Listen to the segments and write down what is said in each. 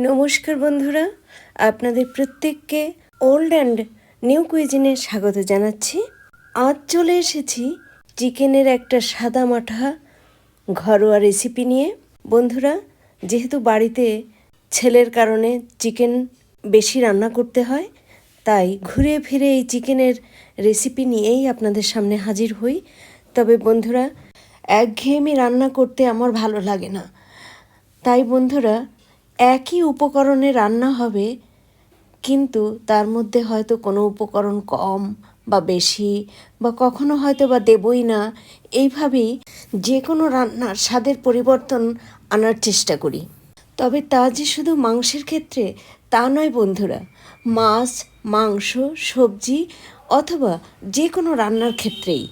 নমস্কার বন্ধুরা, আপনাদের প্রত্যেককে ওল্ড অ্যান্ড নিউ কুইজিনে স্বাগত জানাচ্ছি। আজ চলে এসেছি চিকেনের একটা সাদা মাঠা ঘরোয়া রেসিপি নিয়ে। বন্ধুরা, যেহেতু বাড়িতে ছেলের কারণে চিকেন বেশি রান্না করতে হয়, তাই ঘুরে ফিরে এই চিকেনের রেসিপি নিয়েই আপনাদের সামনে হাজির হই। তবে বন্ধুরা, একঘেয়েমি রান্না করতে আমার ভালো লাগে না। তাই বন্ধুরা, একই উপকরণে রান্না হবে, কিন্তু তার মধ্যে হয়তো কোনো উপকরণ কম বা বেশি, বা কখনো হয়তো বা দেবই না। এইভাবেই যে কোনো রান্নার স্বাদের পরিবর্তন আনার চেষ্টা করি। তবে তা যে শুধু মাংসের ক্ষেত্রে তা নয় বন্ধুরা, মাছ, মাংস, সবজি অথবা যে কোনো রান্নার ক্ষেত্রেই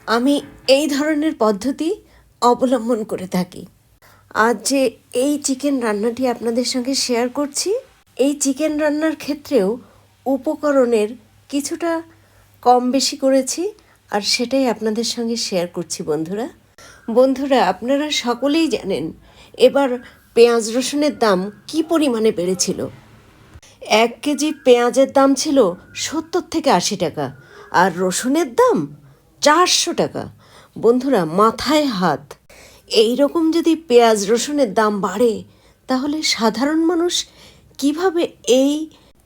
আমি এই ধরনের পদ্ধতি অবলম্বন করে থাকি। আজ যে এই চিকেন রান্নাটি আপনাদের সঙ্গে শেয়ার করছি, এই চিকেন রান্নার ক্ষেত্রেও উপকরণের কিছুটা কম বেশি করেছি, আর সেটাই আপনাদের সঙ্গে শেয়ার করছি বন্ধুরা, আপনারা সকলেই জানেন এবার পেঁয়াজ রসুনের দাম কি পরিমাণে বেড়েছিল। 1 কেজি পেঁয়াজের দাম ছিল 70 থেকে 80 টাকা, আর রসুনের দাম 400 টাকা। বন্ধুরা, মাথায় হাত। এই রকম যদি পেঁয়াজ রসুনের দাম বাড়ে, তাহলে সাধারণ মানুষ কিভাবে এই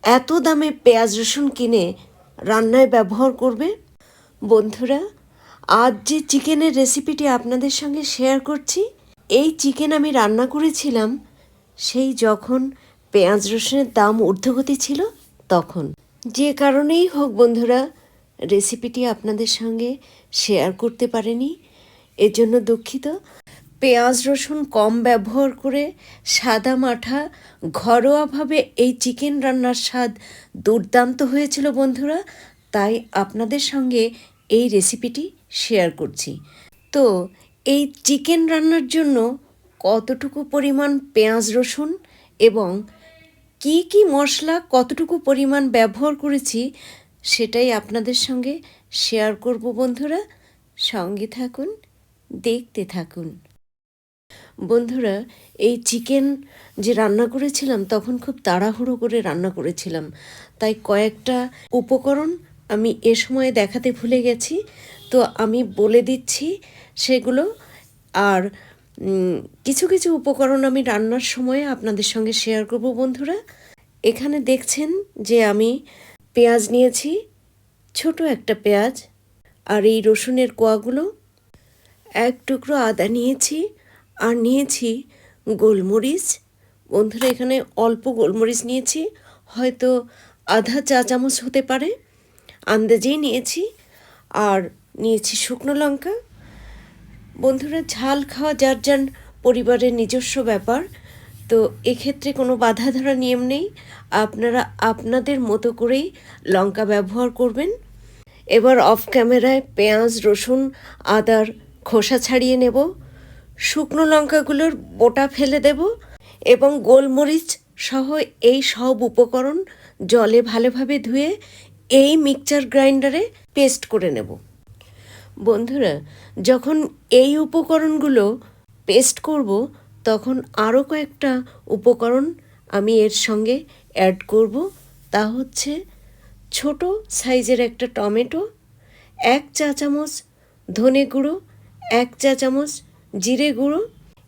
এত দামে পেঁয়াজ রসুন কিনে রান্নায় ব্যবহার করবে? বন্ধুরা, আজ যে চিকেনের রেসিপিটি আপনাদের সঙ্গে শেয়ার করছি, এই চিকেন আমি রান্না করেছিলাম সেই যখন পেঁয়াজ রসুনের দাম ঊর্ধ্বগতি ছিল তখন। যে কারণেই হোক বন্ধুরা, রেসিপিটি আপনাদের সঙ্গে শেয়ার করতে পারিনি, এর জন্য দুঃখিত। পেঁয়াজ রসুন কম ব্যবহার করে সাদা মাঠা ঘরোয়াভাবে এই চিকেন রান্নার স্বাদ দুর্দান্ত হয়েছিল বন্ধুরা, তাই আপনাদের সঙ্গে এই রেসিপিটি শেয়ার করছি। তো এই চিকেন রান্নার জন্য কতটুকু পরিমাণ পেঁয়াজ রসুন এবং কি কি মশলা কতটুকু পরিমাণ ব্যবহার করেছি, সেটাই আপনাদের সঙ্গে শেয়ার করব বন্ধুরা। সঙ্গে থাকুন, দেখতে থাকুন। বন্ধুরা, এই চিকেন যে রান্না করেছিলাম তখন খুব তাড়াহুড়ো করে রান্না করেছিলাম, তাই কয়েকটা উপকরণ আমি এ সময়ে দেখাতে ভুলে গেছি। তো আমি বলে দিচ্ছি সেগুলো, আর কিছু কিছু উপকরণ আমি রান্নার সময়ে আপনাদের সঙ্গে শেয়ার করব বন্ধুরা। এখানে দেখছেন যে আমি পেঁয়াজ নিয়েছি, ছোট একটা পেঁয়াজ, আর এই রসুনের কোয়াগুলো, 1 টুকরো আদা নিয়েছি, আর নিয়েছি গোলমরিচ। বন্ধুরা, এখানে অল্প গোলমরিচ নিয়েছি, হয়তো আধা চা চামচ হতে পারে, আন্দাজেই নিয়েছি। আর নিয়েছি শুকনো লঙ্কা। বন্ধুরা, ঝাল খাওয়া যার যার পরিবারের নিজস্ব ব্যাপার, তো এক্ষেত্রে কোনো বাধা ধরা নিয়ম নেই, আপনারা আপনাদের মতো করেই লঙ্কা ব্যবহার করবেন। এবার অফ ক্যামেরায় পেঁয়াজ রসুন আদার খোসা ছাড়িয়ে নেব, শুকনো লঙ্কাগুলোর বোটা ফেলে দেব এবং গোলমরিচ সহ এই সব উপকরণ জলে ভালোভাবে ধুয়ে এই মিক্সচার গ্রাইন্ডারে পেস্ট করে নেব। বন্ধুরা, যখন এই উপকরণগুলো পেস্ট করব, তখন আরও কয়েকটা উপকরণ আমি এর সঙ্গে অ্যাড করব। তা হচ্ছে ছোট সাইজের একটা টমেটো, 1 চা চামচ ধনে গুঁড়ো, 1 চা চামচ জিরে গুঁড়ো।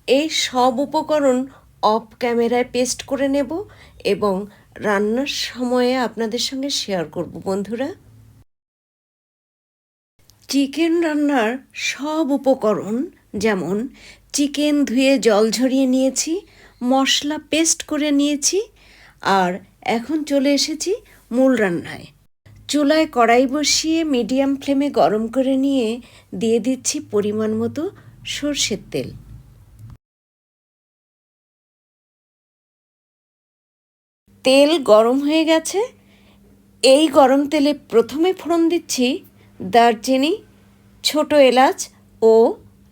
এই সব উপকরণ অফ ক্যামেরায় পেস্ট করে নেব এবং রান্নার সময়ে আপনাদের সঙ্গে শেয়ার করব বন্ধুরা। চিকেন রান্নার সব উপকরণ, যেমন চিকেন ধুয়ে জল ঝরিয়ে নিয়েছি, মশলা পেস্ট করে নিয়েছি, আর এখন চলে এসেছি মূল রান্নায়। চুলায় কড়াই বসিয়ে মিডিয়াম ফ্লেমে গরম করে নিয়ে দিয়ে দিচ্ছি পরিমাণ মতো সরষের তেল। তেল গরম হয়ে গেছে। এই গরম তেলে প্রথমে ফোড়ন দিচ্ছি দারচিনি, ছোট এলাচ ও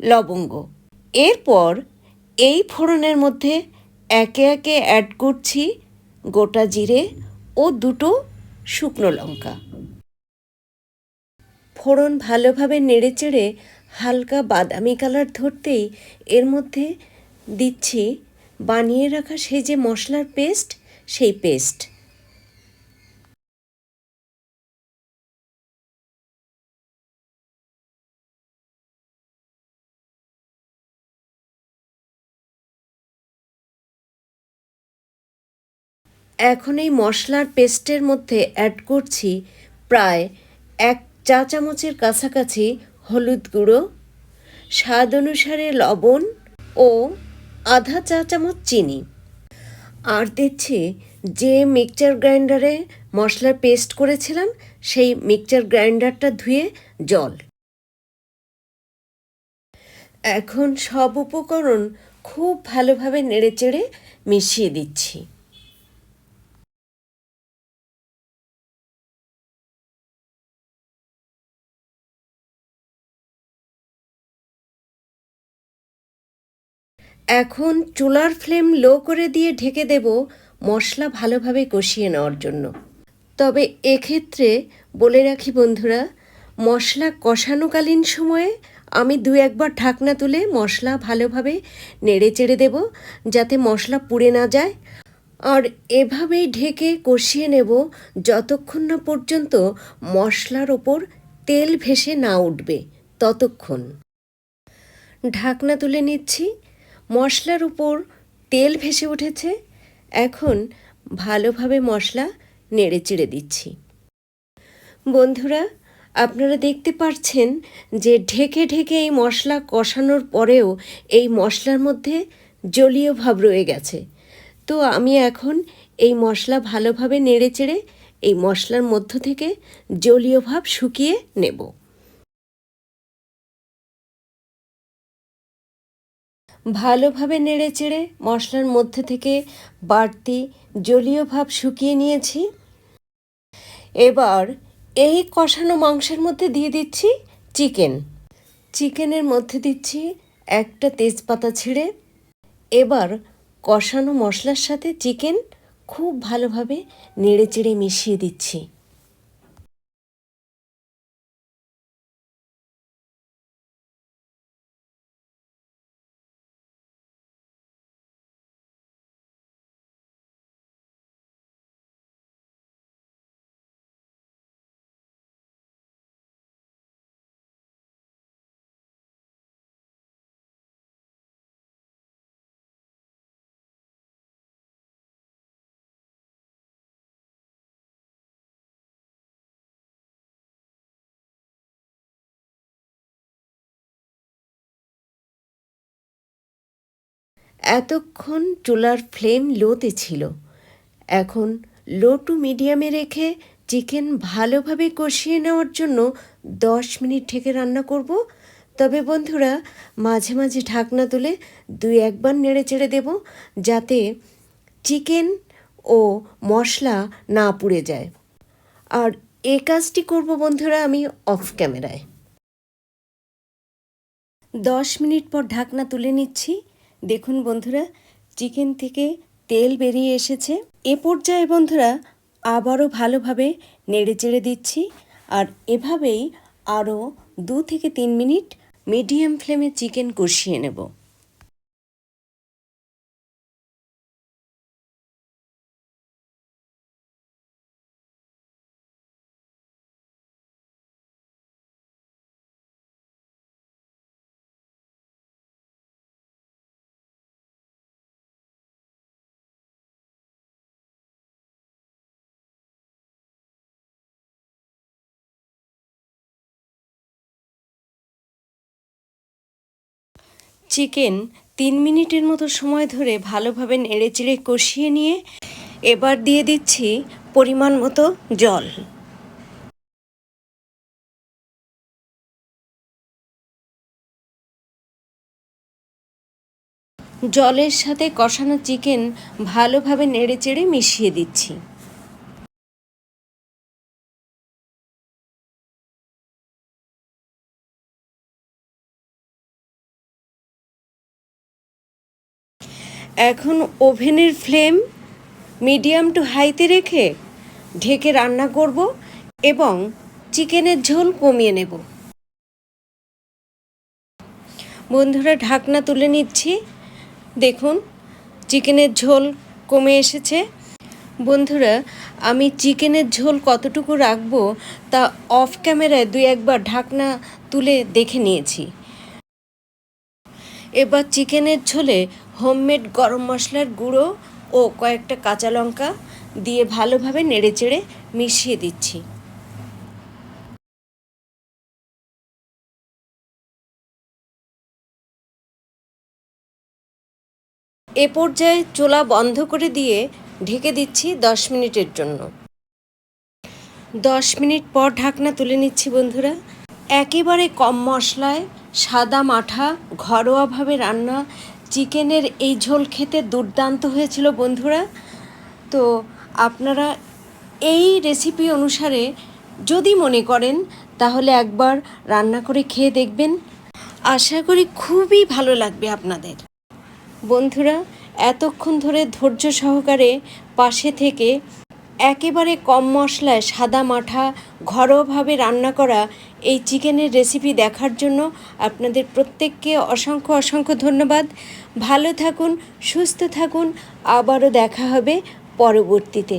লবঙ্গ। এরপর এই ফোড়নের মধ্যে একে একে অ্যাড করছি গোটা জিরে ও 2টো শুকনো লঙ্কা। ফোড়ন ভালোভাবে নেড়েচেড়ে হালকা বাদামি কালার ধরতেই এর মধ্যে দিচ্ছি বানিয়ে রাখা সেই যে মশলার পেস্ট, সেই পেস্ট। এখন এই মশলার পেস্টের মধ্যে অ্যাড করছি প্রায় 1 চা চামচের কাছাকাছি হলুদ গুঁড়ো, স্বাদ অনুসারে লবণ ও আধা চা চামচ চিনি। আর দিচ্ছি যে মিক্সচার গ্রাইন্ডারে মশলার পেস্ট করেছিলাম সেই মিক্সচার গ্রাইন্ডারটা ধুয়ে জল। এখন সব উপকরণ খুব ভালোভাবে নেড়েচেড়ে মিশিয়ে দিচ্ছি। এখন চুলার ফ্লেম লো করে দিয়ে ঢেকে দেব মশলা ভালোভাবে কষিয়ে নেওয়ার জন্য। তবে এক্ষেত্রে বলে রাখি বন্ধুরা, মশলা কষানোকালীন সময়ে আমি 2-1 বার ঢাকনা তুলে মশলা ভালোভাবে নেড়ে চেড়ে দেব, যাতে মশলা পুড়ে না যায়। আর এভাবেই ঢেকে কষিয়ে নেব যতক্ষণ না পর্যন্ত মশলার ওপর তেল ভেসে না উঠবে, ততক্ষণ। ঢাকনা তুলে নিচ্ছি, মশলার উপর তেল ভেসে উঠেছে। এখন ভালোভাবে মশলা নেড়ে চেড়ে দিচ্ছি। বন্ধুরা, আপনারা দেখতে পাচ্ছেন যে ঢেকে ঢেকে এই মশলা কষানোর পরেও এই মশলার মধ্যে জলীয় ভাব রয়ে গেছে। তো আমি এখন এই মশলা ভালোভাবে নেড়ে চেড়ে এই মশলার মধ্য থেকে জলীয় ভাব শুকিয়ে নেব। ভালোভাবে নেড়ে চেড়ে মশলার মধ্যে থেকে বাড়তি জলীয় ভাব শুকিয়ে নিয়েছি। এবার এই কষানো মাংসের মধ্যে দিয়ে দিচ্ছি চিকেন। চিকেনের মধ্যে দিচ্ছি একটা তেজপাতা ছিঁড়ে। এবার কষানো মশলার সাথে চিকেন খুব ভালোভাবে নেড়ে চেড়ে মিশিয়ে দিচ্ছি। এতক্ষণ চুলার ফ্লেম লোতে ছিল। এখন লো টু মিডিয়ামে রেখে চিকেন ভালোভাবে কষিয়ে নেওয়ার জন্য 10 মিনিট ঢেকে রান্না করব। তবে বন্ধুরা, মাঝে মাঝে ঢাকনা তুলে 2-1 বার নেড়ে চেড়ে দেব, যাতে চিকেন ও মশলা না পুড়ে যায়। আর এ কাজটি করব বন্ধুরা আমি অফ ক্যামেরায়। 10 মিনিট পর ঢাকনা তুলে নিচ্ছি। দেখুন বন্ধুরা, চিকেন থেকে তেল বেরিয়ে এসেছে। এ পর্যায়ে বন্ধুরা আবারও ভালোভাবে নেড়ে চেড়ে দিচ্ছি। আর এভাবেই আরও 2-3 মিনিট মিডিয়াম ফ্লেমে চিকেন কষিয়ে নেব। চিকেন 3 মিনিটের মতো সময় ধরে ভালোভাবে নেড়েচেড়ে কষিয়ে নিয়ে এবার দিয়ে দিচ্ছি পরিমাণ মতো জল। জলের সাথে কষানো চিকেন ভালোভাবে নেড়েচেড়ে মিশিয়ে দিচ্ছি। এখন ওভেনের ফ্লেম মিডিয়াম টু হাইতে রেখে ঢেকে রান্না করব এবং চিকেনের ঝোল কমিয়ে নেব। বন্ধুরা, ঢাকনা তুলে নিচ্ছি। দেখুন, চিকেনের ঝোল কমে এসেছে। বন্ধুরা, আমি চিকেনের ঝোল কতটুকু রাখবো তা অফ ক্যামেরায় 2-1বার ঢাকনা তুলে দেখে নিয়েছি। এবার চিকেনের ঝোলে হোমমেড গরম মশলার গুঁড়ো ও কয়েকটা কাঁচা লঙ্কা দিয়ে ভালোভাবে নেড়েচেড়ে মিশিয়ে দিচ্ছি। এ পর্যায়ে চুলা বন্ধ করে দিয়ে ঢেকে দিচ্ছি 10 মিনিটের জন্য। 10 মিনিট পর ঢাকনা তুলে নিচ্ছি বন্ধুরা। একেবারে কম মশলায় সাদা মাঠা ঘরোয়াভাবে রান্না চিকেনের এই ঝোল খেতে দুর্দান্ত হয়েছিল বন্ধুরা। তো আপনারা এই রেসিপি অনুসারে যদি মনে করেন তাহলে একবার রান্না করে খেয়ে দেখবেন, আশা করি খুবই ভালো লাগবে আপনাদের। বন্ধুরা, এতক্ষণ ধরে ধৈর্য সহকারে পাশে থেকে একেবারে কম মশলায় সাদা মাঠা ঘরোয়াভাবে রান্না করা এই চিকেনের রেসিপি দেখার জন্য আপনাদের প্রত্যেককে অসংখ্য অসংখ্য ধন্যবাদ। ভালো থাকুন, সুস্থ থাকুন, আবারও দেখা হবে পরবর্তীতে।